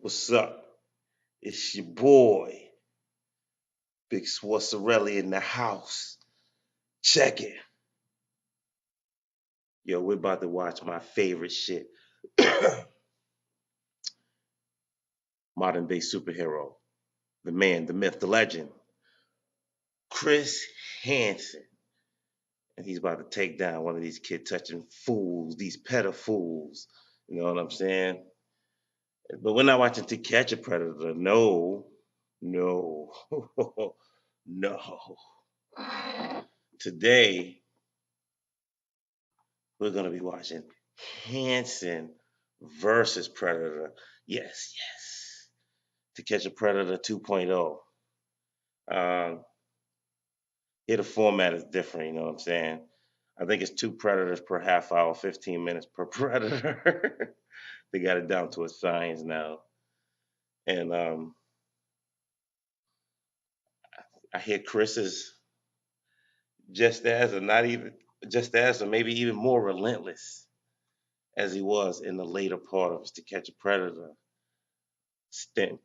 What's up? It's your boy, Big Swarzarelli in the house. Check it. Yo, we're about to watch my favorite shit. Modern day superhero. The man, the myth, the legend. Chris Hansen. And he's about to take down one of these kid touching fools, these pedophiles. You know what I'm saying? But we're not watching To Catch a Predator. No. No. No. Today, we're going to be watching Hansen versus Predator. Yes, yes. To Catch a Predator 2.0. Um, Here the format is different, you know what I'm saying? I think it's two Predators per half hour, 15 minutes per Predator. They got it down to a science now. And I hear Chris is just as, or not even, just as, or maybe even more relentless as he was in the later part of his To Catch a Predator stint.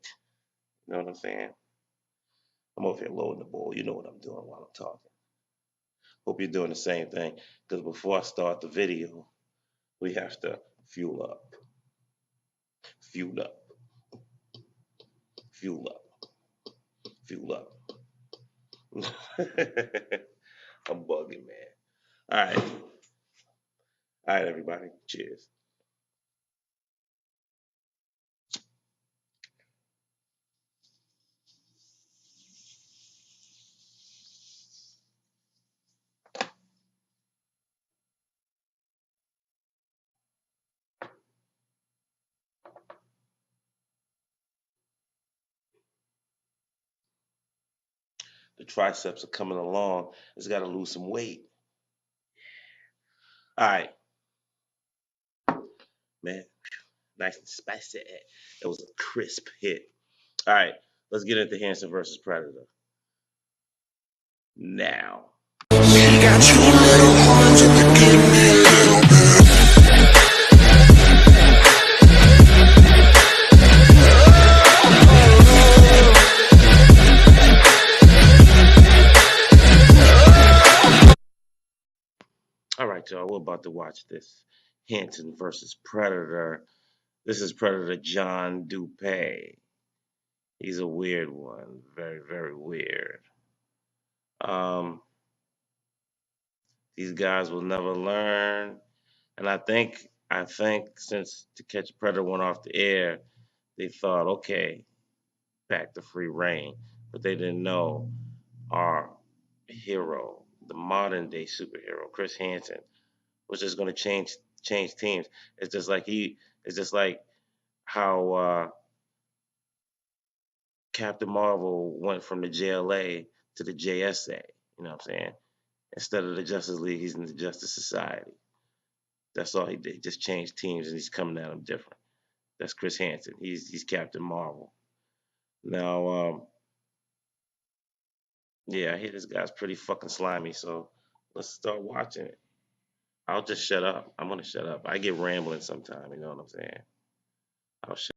You know what I'm saying? I'm over here loading the ball. You know what I'm doing while I'm talking. Hope you're doing the same thing. Because before I start the video, we have to fuel up, fuel up, fuel up, fuel up. I'm bugging, man. All right. All right, everybody. Cheers. The triceps are coming along. It's got to lose some weight. All right, man. Nice and spicy. That was a crisp hit. All right, let's get into Hanson versus Predator now. Got you little horns if you give me a little bit. All right, y'all, we're about to watch this Hanson versus Predator. This is Predator John Dupay. He's a weird one, very, very weird. Um, these guys will never learn, and I think since To Catch a Predator went off the air, they thought, okay, back to free reign, but they didn't know our hero, the modern day superhero, Chris Hansen, was just going to change teams. It's just like how Captain Marvel went from the JLA to the JSA. You know what I'm saying? Instead of the Justice League, he's in the Justice Society. That's all he did. He just changed teams, and he's coming at them different. That's Chris Hansen. He's Captain Marvel. Now, yeah, I hear this guy's pretty fucking slimy. So let's start watching it. I'll just shut up. I'm gonna shut up. I get rambling sometime. You know what I'm saying? I'll shut.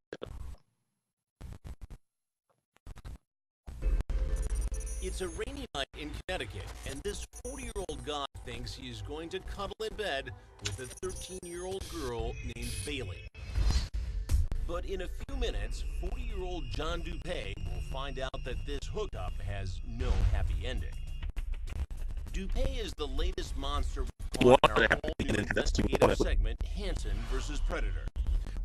It's a rainy night in Connecticut, and this 40-year-old guy thinks he's going to cuddle in bed with a 13-year-old girl named Bailey. But in a few minutes, 40-year-old John Dupay will find out that this hookup has no happy ending. Dupay is the latest monster in our all-new investigative segment, Hansen versus Predator.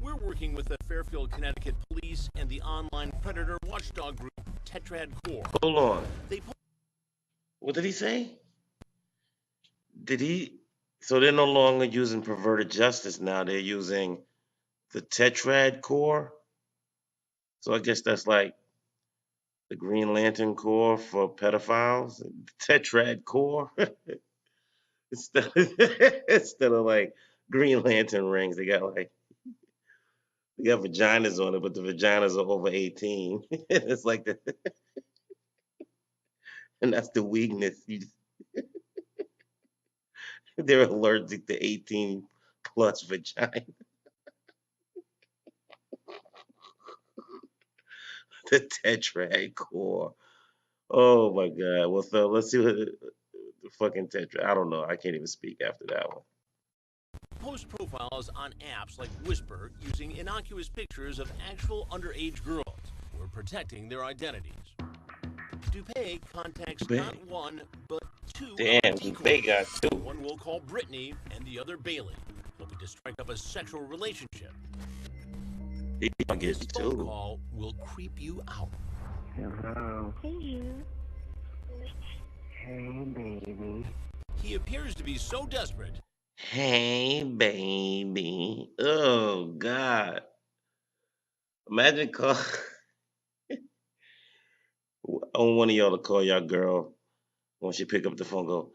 We're working with the Fairfield, Connecticut Police and the online predator watchdog group Tetrad Corps. Hold on. They What did he say? Did he? So they're no longer using perverted justice now. They're using the Tetrad Corps. So I guess that's like the Green Lantern Corps for pedophiles. Tetrad Corps. Instead of like Green Lantern rings, they got vaginas on it, but the vaginas are over 18. It's like the and that's the weakness. They're allergic to 18 plus vagina. The tetrad core. Oh my god. Well, Phil, let's see what the fucking tetrad. I don't know. I can't even speak after that one. Post profiles on apps like Whisper using innocuous pictures of actual underage girls who are protecting their identities. Dupay contacts not one, but two Damn, of the they got decoys. two. One we'll call Brittany and the other Bailey, hoping to strike up a sexual relationship. He gonna This get phone two. call will creep you out. Hello. Hey, you. Hey, baby. He appears to be so desperate, Hey, baby. Oh god. Imagine call. I want one of y'all to call y'all girl when she pick up the phone. Go,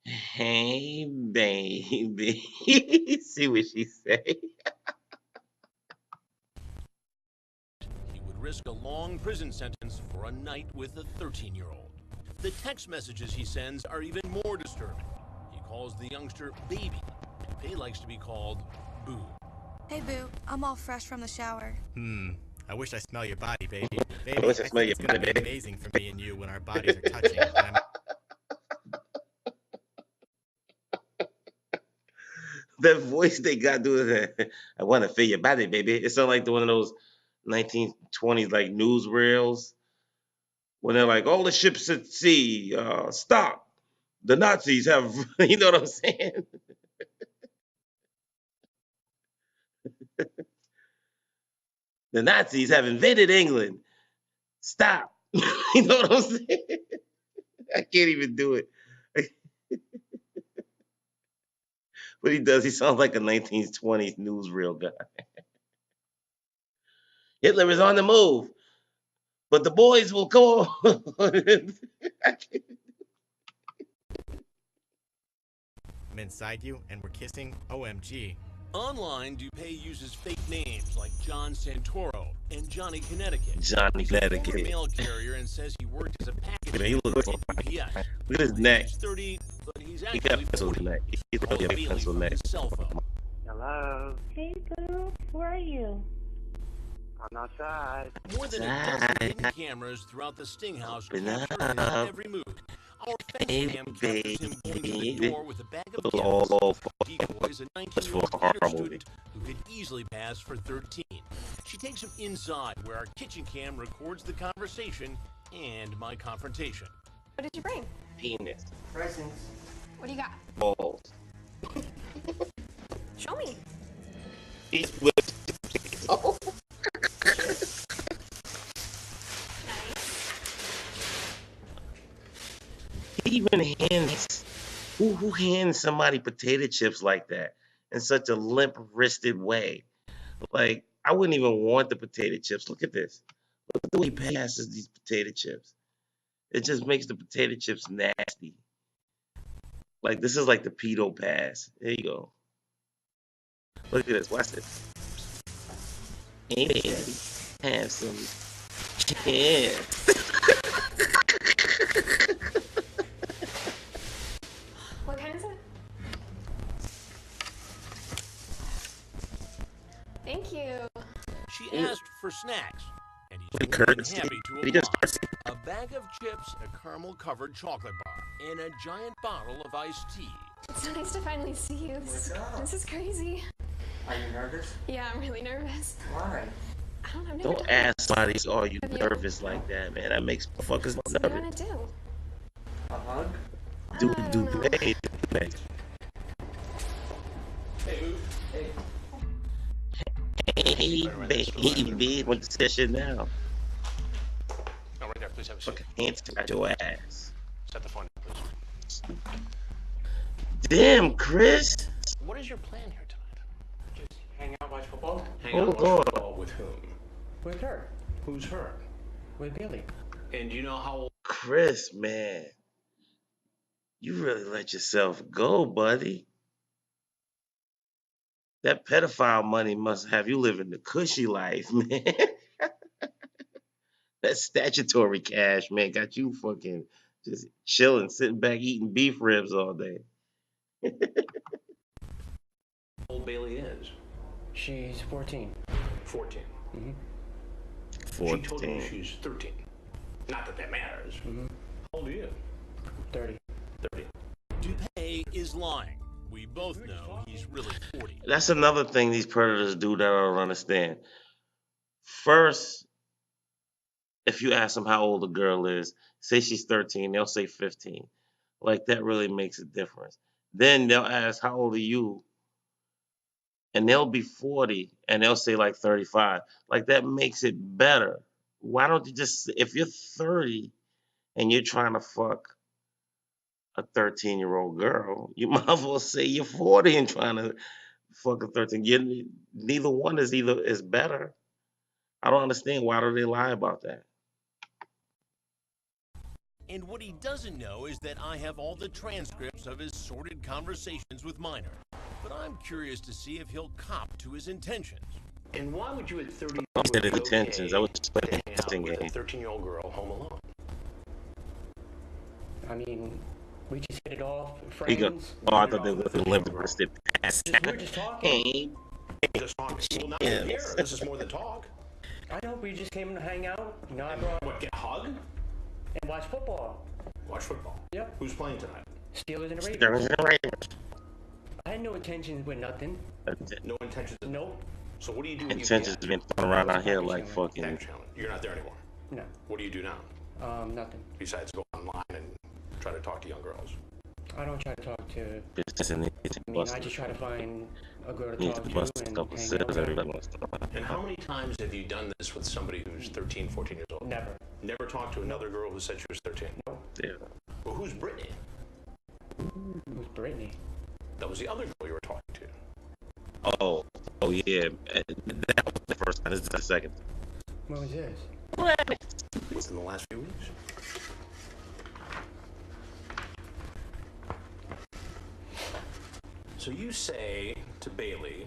hey, baby. See what she say. he would risk a long prison sentence for a night with a 13-year-old. The text messages he sends are even more disturbing. He calls the youngster baby. Dupay likes to be called Boo. Hey, Boo. I'm all fresh from the shower. I wish I smell your body, baby. I wish I I smell think your it's gonna body, be baby. amazing for me and you when our bodies are touching. And That voice they got doing that. I want to feel your body, baby. It sounds like one of those 1920s like newsreels when they're like, all the ships at sea, stop. The Nazis have, you know what I'm saying? The Nazis have invaded England. Stop. You know what I'm saying? I can't even do it. What he does, he sounds like a 1920s newsreel guy. Hitler is on the move, but the boys will go on. I'm inside you and we're kissing. OMG. Online, Dupay uses fake names like John Santoro and Johnny Connecticut. Johnny He's a former Connecticut. mail carrier and says he worked as a package Man, he looks handler so at UPS. Look at his neck. He's 30, but he's He got actually pencil 40. neck. He's Calls really a Bailey pencil from neck. his cell phone. Hello. Hey, Boo. Where are you? I'm outside. More than a dozen hidden cameras throughout the Sting house Open capture his up. every move. Our fence Hey, cam captures him going to the baby. door with a bag of Oh, gifts. Decoys a that's for 19-year-old a horror theater movie. student who could easily pass for 13. She takes him inside where our kitchen cam records the conversation and my confrontation. What did you bring? Penis. Presents. What do you got? Balls. Show me. He's with. Oh. He even hands. Who hands somebody potato chips like that in such a limp wristed way? Like, I wouldn't even want the potato chips. Look at this. Look at the way he passes these potato chips. It just makes the potato chips nasty. Like, this is like the pedo pass. There you go. Look at this. Watch this. Hey, baby. Have some chips. What kind is it? Thank you. She asked for snacks, and he's With more than courtesy. happy to He just oblige. A bag of chips, a caramel-covered chocolate bar, and a giant bottle of iced tea. It's so nice to finally see you. This is crazy. Are you nervous? Yeah, I'm really nervous. Why? I don't know. I've never don't done ask this. somebody, are you Have you? nervous like that, man? That makes motherfuckers So what do you nervous. want to do? A hug? Do I don't know. hey, hey, baby, what's that shit now? No, right there. Please have a seat. Fucking hands at your ass. Set the phone down, please. Damn, Chris. What is your plan here tonight? Just hang out, watch football? Hang Hold out, watch on. football with whom? With her. Who's her? With Billy. And do you know how old? Chris, man. You really let yourself go, buddy. That pedophile money must have you living the cushy life, man. That statutory cash, man, got you fucking just chilling, sitting back, eating beef ribs all day. Old Bailey is? She's 14. 14. She told you 14. she's 13. Not that that matters. Mm-hmm. How old are you? 30. 30. DuPay is lying. We both know he's really 40. That's another thing these predators do that I don't understand. First, if you ask them how old a girl is, say she's 13, they'll say 15. Like that really makes a difference. Then they'll ask, how old are you? And they'll be 40 and they'll say like 35. Like that makes it better. Why don't you just, if you're 30 and you're trying to fuck a 13-year-old girl, you might as well say you're 40 and trying to fuck a 13. Neither one is better. I don't understand. Why do they lie about that? And what he doesn't know is that I have all the transcripts of his sordid conversations with Minor. But I'm curious to see if he'll cop to his intentions. And why would you at 30 I said would be intentions. I okay was just playing to hang out testing with a game. 13-year-old girl home alone? I mean, we just hit it off. He goes, Friends. oh, I thought they were linguistic. We're just talking. Just talking. Well, not in here. This is more than talk. I know we just came to hang out. You know, I brought What, get a hug? and watch football. Watch football. Yep. Who's playing tonight? Steelers and the There Ravens. was no Ravens. I had no intentions with nothing. No intentions. Nope. So what do you do when you Intentions get been thrown around out here like back fucking. channel? You're not there anymore. No. What do you do now? Nothing. Besides go online and try to talk to young girls. I don't try to talk to. Business and I mean, I just try to find a girl to needs talk to to bust a and couple hang sales out every with. once in a while. And how many times have you done this with somebody who's 13, 14 years old? Never. Never talked to another girl who said she was 13? Yeah. Well, who's Brittany? Who's Brittany? That was the other girl you were talking to. Oh yeah. That was the first time. This is the second. When was this? Within the last few weeks. So you say to Bailey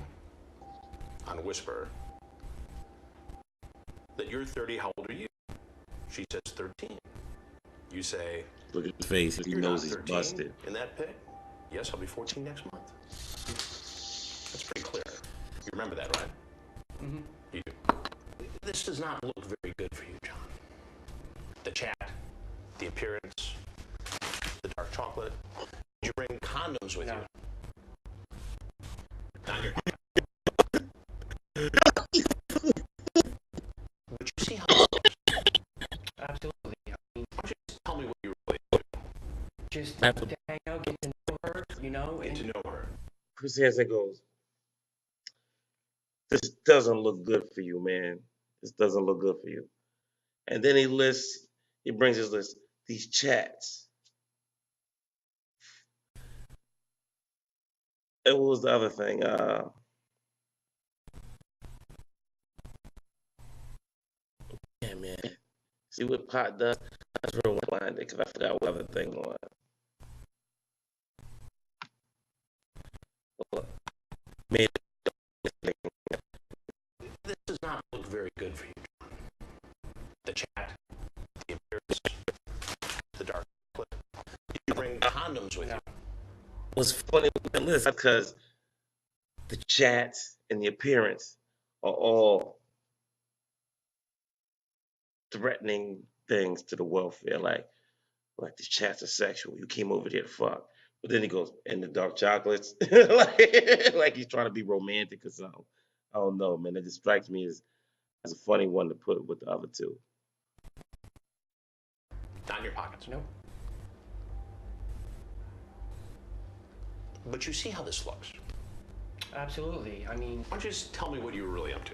on Whisper that you're 30. How old are you? She says 13. You say, Look at his face. He you're knows not he's 13 busted. in that pic? Yes, I'll be 14 next month. That's pretty clear. You remember that, right? Mm-hmm. You do. This does not look very good for you, John. The chat, the appearance, the dark chocolate. Did you bring condoms with No. you? Not in your But you see how this looks. Absolutely. I mean, Why don't you just tell me what you really do? just to hang out, get to know her, you know, Get and to know her. Chris Hansen goes, this doesn't look good for you, man. This doesn't look good for you. And then he brings his list, these chats. And what was the other thing? Yeah, man. See what pot does? That's real one because I forgot what other thing was. Made This does not look very good for you, John. The chat, the appearance, the dark chocolate. You bring condoms with you. was funny with the list because the chats and the appearance are all threatening things to the welfare. Like the chats are sexual. You came over here to fuck. But then he goes, and the dark chocolates. like he's trying to be romantic or something. I don't know, man. It just strikes me as a funny one to put with the other two. Not in your pockets. nope. But you see how this looks. Absolutely. I mean, Why don't you just tell me what you were really up to?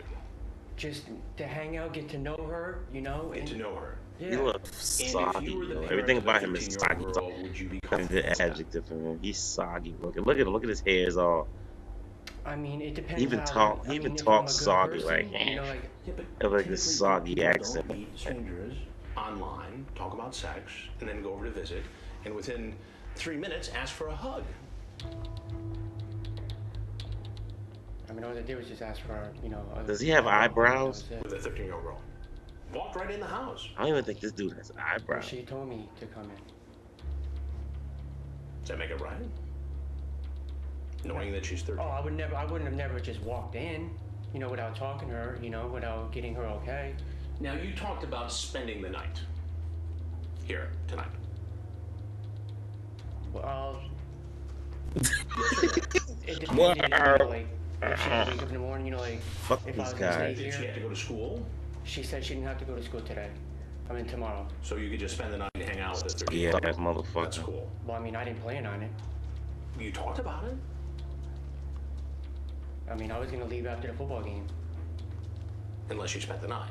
just to hang out, get to know her, you know, Get and to know her. He yeah. looks And if soggy. you were the Yo. parent Everything of a about him is 13-year-old soggy. girl, would you be That's comfortable the with that? adjective for him. He's soggy looking. Look at him. Look at his hair is all. I mean, it depends. He even how, talk. I He even mean, if I'm a talks good soggy person, like. you know, like Yeah, but Have like this typically soggy people accent. Don't meet strangers online, talk about sex, and then go over to visit, and within 3 minutes ask for a hug. I mean, all they did was just ask for, you know. Does he have eyebrows? That was With it. a 13-year-old girl. Walked right in the house. I don't even think this dude has Well, eyebrows. she told me to come in. Does that make it right? Knowing that she's 13. Oh, I wouldn't have never just walked in, you know, without talking to her, you know, without getting her okay. Now, you talked about spending the night here tonight. Well, Yes or no? it depends, Wow. like, if she had to wake up in the morning, like, Fuck if I these was gonna stay guys. Did she here. have to go to school? She said she didn't have to go to school today. I mean, tomorrow. So you could just spend the night and hang out with the 13 Yeah, that motherfucker. That's cool. Well, I mean, I didn't plan on it. You talked about it? I mean, I was gonna leave after the football game. Unless you spent the night.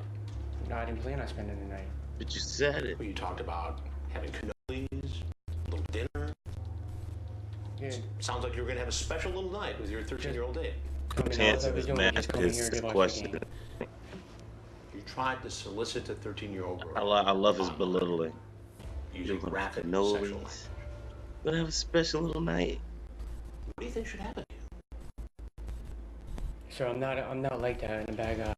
No, I didn't plan on spending the night. But you said it. Well, you talked about having cannolis, a little dinner. Yeah. Sounds like you were going to have a special little night with your 13-year-old date. I mean, all Chance I of was his doing was just coming here match to is watch the question. game. You tried to solicit a 13-year-old girl. I love his belittling. Using You're gonna graphic have sexual cannolis. language. We're gonna have a special little night. What do you think should happen to you? So I'm not like that and a bad guy.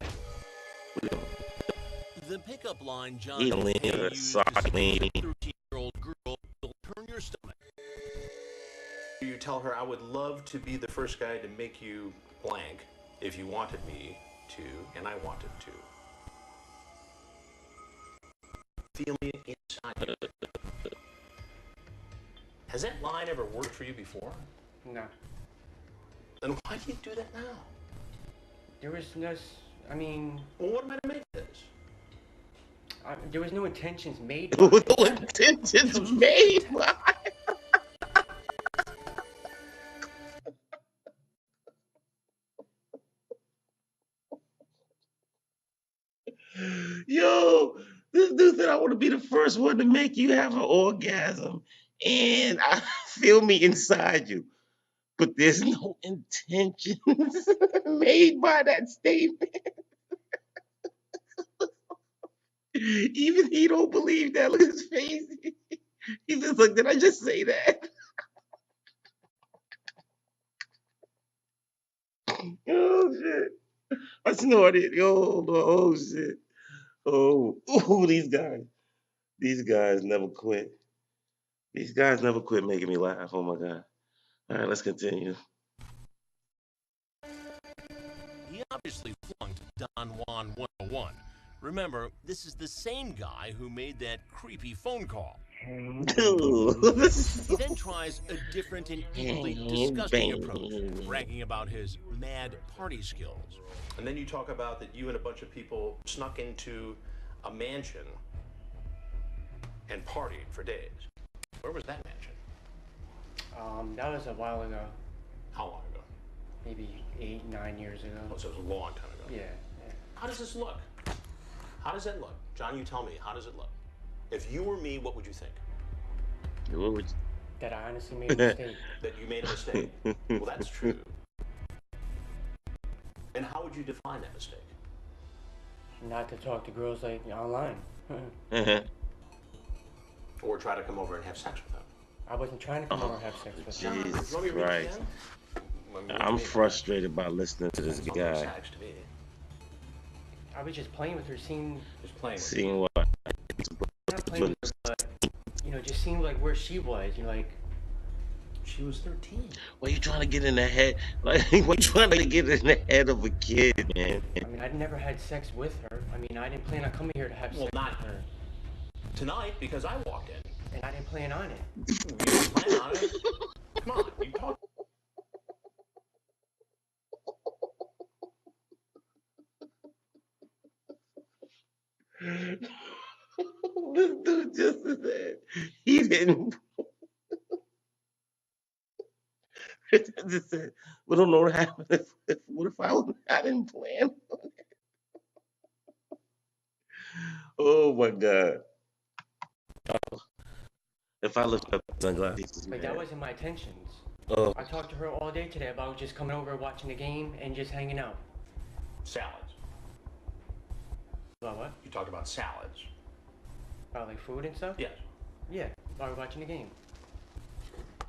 The pickup line John He McCain leaned used to aside, seduce a 13-year-old girl will turn your stomach. You tell her, I would love to be the first guy to make you blank if you wanted me to, and I wanted to. Feel me inside you. Has that line ever worked for you before? No. Then why do you do that now? There was no, I mean, Well, what am I to make this? there was no intentions made. No intentions made. Yo, this dude said I want to be the first one to make you have an orgasm, and I feel me inside you. But there's no intentions made by that statement. Even he don't believe that. Look at his face. He just like, did I just say that? Oh shit! I snorted. Yo, oh shit. Oh, these guys never quit. These guys never quit making me laugh. Oh my god. All right, let's continue. He obviously flunked Don Juan 101. Remember, this is the same guy who made that creepy phone call. He then tries a different and equally disgusting approach, bragging about his mad party skills. And then you talk about that you and a bunch of people snuck into a mansion and partied for days. Where was that mansion? That was a while ago, How long ago? maybe 8, 9 years ago. Oh, so it was a long time ago. Yeah. How does this look? How does that look? John, you tell me, how does it look? If you were me, what would you think? What would That I honestly made a mistake. That you made a mistake. Well, that's true. And how would you define that mistake? Not to talk to girls like online. you? Or try to come over and have sex with them? I wasn't trying to come over and have sex with her. Jesus Want me to read it Christ. again? What do you I'm mean? frustrated by listening to this Sounds like guy. sex to me. I was just playing with her, seeing, Just playing with Seeing what? not playing with her, but, just seeing like where she was, like. She was 13. Why you trying to get in the head? Like, why you trying to get in the head of a kid, man? I mean, I'd never had sex with her. I mean, I didn't plan on coming here to have Well, sex not with her. tonight because I walked in. And I didn't plan on it. You didn't plan on it? Come on, you talk. This dude just said he didn't. Just said, we don't know what happened. What if I didn't plan? Oh my god! If I lift up sunglasses, Like, man. that wasn't my intentions. Oh, I talked to her all day today about just coming over, watching the game, and just hanging out. Salads. About what? You talked about salads. About, like, food and stuff? Yes. Yeah, while we're watching the game.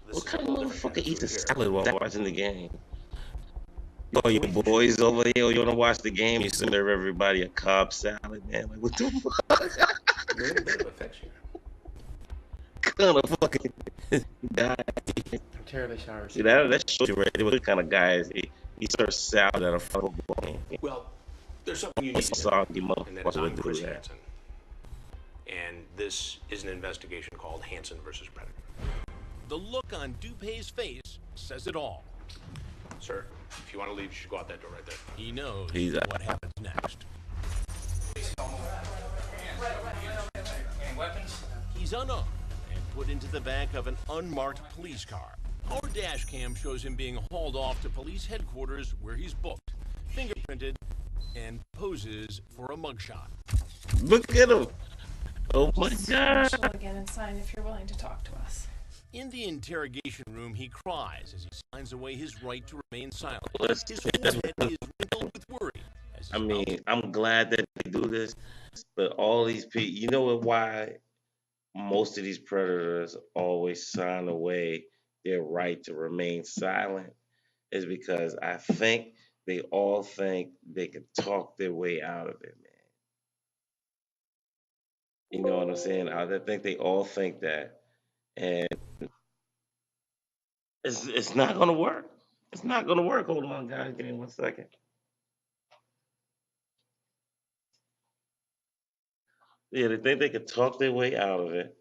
This what is kind a of little different motherfucker kind eats a food here. salad while watching the game? Oh, your boys over there, you wanna watch the game? You serve everybody a Cobb salad, man. Like, what the fuck? You're in a bit of a fix here. Kind of fucking guy. I'm terribly sorry. See, that shows you right there what kind of guy is he. He serves salad at a football game. Well, There's something you need to know, Soggy and that is motherfucker I'm to do Chris that. Hansen. And this is an investigation called Hansen versus Predator. The look on Dupé's face says it all. Sir, if you want to leave, you should go out that door right there. He knows He's out. what happens next. Any weapons? He's unarmed and put into the back of an unmarked police car. Our dash cam shows him being hauled off to police headquarters where he's booked, fingerprinted, and poses for a mugshot. Look at him. Oh my God. Initial again and sign if you're willing to talk to us. In the interrogation room, he cries as he signs away his right to remain silent. Let's- His forehead is wrinkled with worry. As his I mouth mean, I'm glad that they do this, but all these people, you know why most of these predators always sign away their right to remain silent is because I think they all think they can talk their way out of it, man. You know what I'm saying? I think they all think that, and it's not gonna work. It's not gonna work. Hold on, guys. Give me 1 second. Yeah, they think they can talk their way out of it,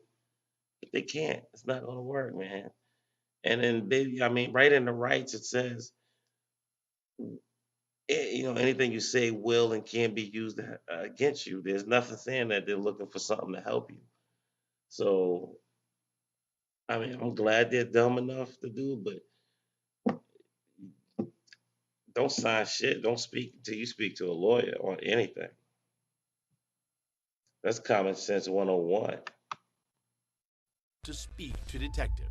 but they can't. It's not gonna work, man. And then, baby, I mean, right in the rights it says, anything you say will and can be used against you. There's nothing saying that they're looking for something to help you. So, I mean, I'm glad they're dumb enough to do, but don't sign shit. Don't speak until you speak to a lawyer on anything. That's common sense 101. to speak to detectives.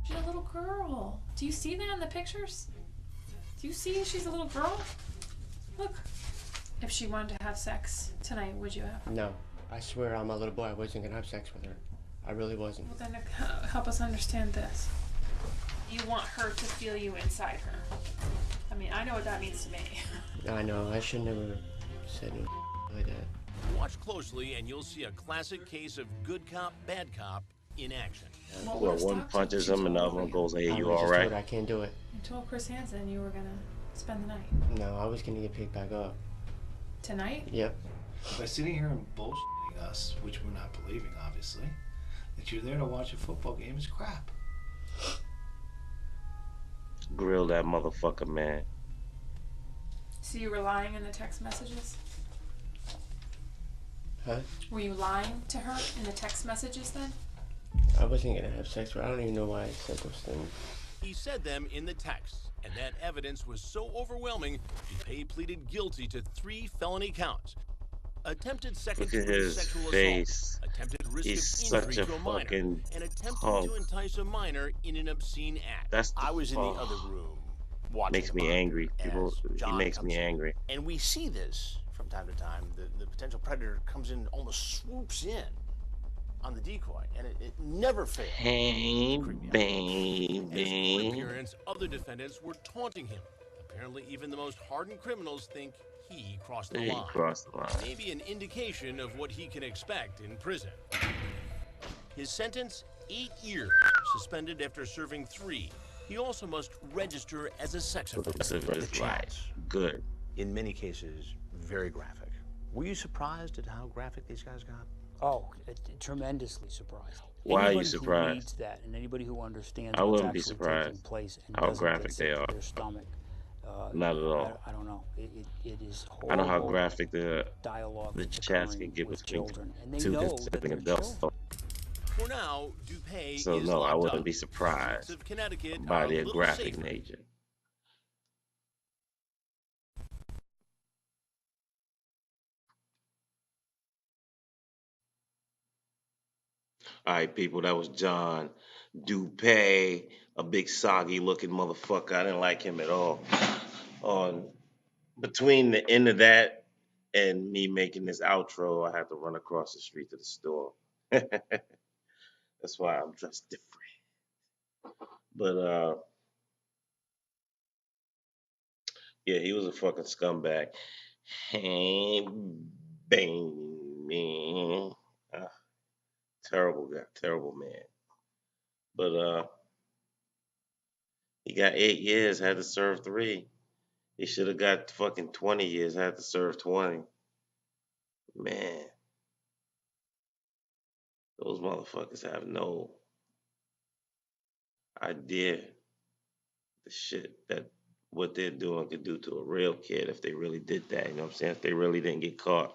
She's a little girl. Do you see that in the pictures? Do you see she's a little girl? Look. If she wanted to have sex tonight, would you have? No. I swear on my little boy I wasn't gonna have sex with her. I really wasn't. Well, then help us understand this. You want her to feel you inside her. I mean, I know what that means to me. I know, I should never said no like that. Watch closely and you'll see a classic case of good cop, bad cop in action. What Well, would have one stopped you? punches She him and the told other one you. goes, "Hey, I you was all just told right?" her I can't do it. You told Chris Hansen you were gonna spend the night. No, I was gonna get picked back up. Tonight? Yep. By sitting here and bullshitting us, which we're not believing, obviously, that you're there to watch a football game is crap. Grill that motherfucker, man. So you were lying in the text messages? Huh? Were you lying to her in the text messages then? I wasn't gonna have sex with her. I don't even know why I said those things. He said them in the text, and that evidence was so overwhelming, Dupé pleaded guilty to 3 felony counts. Attempted Look at second-degree his sexual face. assault, attempted risk He's of such injury a to a minor, fucking and attempting punk. to entice a minor in an obscene act. That's I was in the oh, other room watching makes the me monitor angry. People, as he John makes comes me in. angry. And we see this from time to time. The potential predator comes in, almost swoops in on the decoy, and it never fails. Hey, Creep me out. In his court baby. appearance, other defendants were taunting him. Apparently, even the most hardened criminals think he crossed the He line. crossed the line. Maybe an indication of what he can expect in prison. His sentence, 8 years, suspended after serving 3. He also must register as a sex For the offender. rest of his The life. chats, Good. in many cases, very graphic. Were you surprised at how graphic these guys got? Oh, tremendously surprised. Why are you Anybody surprised? who reads that and anybody who understands I what's wouldn't be actually surprised taking place and how doesn't graphic get they sick to are. their stomach. Not at all. I don't know. It is horrible. I know how graphic the dialogue that's chats can occurring get with between children, and they two know that consenting they're adults. children. For now, Dupé So is no, I locked wouldn't up. be The surprised streets of Connecticut by are a their little graphic safer. nature. All right, people, that was John Dupé, a big soggy looking motherfucker. I didn't like him at all. On between the end of that and me making this outro, I had to run across the street to the store. That's why I'm dressed different. But yeah, he was a fucking scumbag. Hey, baby. Uh, Terrible guy, terrible man. But he got 8 years, had to serve 3. He should have got fucking 20 years. Had to serve 20. Man, those motherfuckers have no idea the shit that what they're doing could do to a real kid if they really did that. You know what I'm saying? If they really didn't get caught.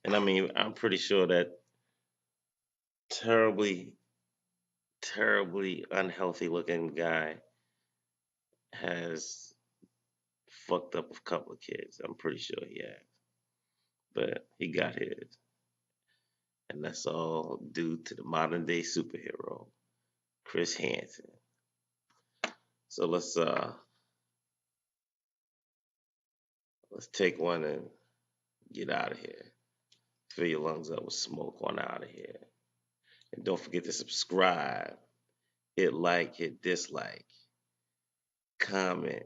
And I mean, I'm pretty sure that terribly, terribly unhealthy looking guy has fucked up a couple of kids. I'm pretty sure he has. But he got his. And that's all due to the modern day superhero, Chris Hansen. So let's take one and get out of here. Fill your lungs up with smoke on out of here. And don't forget to subscribe, hit like, hit dislike, comment,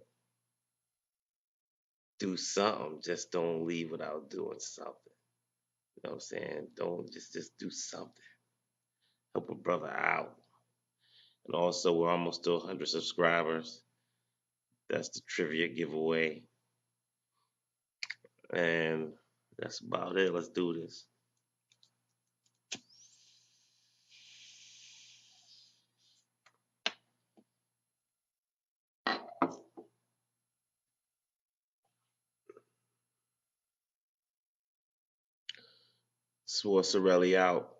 do something. Just don't leave without doing something. You know what I'm saying? Don't just do something. Help a brother out. And also, we're almost to 100 subscribers. That's the trivia giveaway. And that's about it. Let's do this. Swarzarelli out.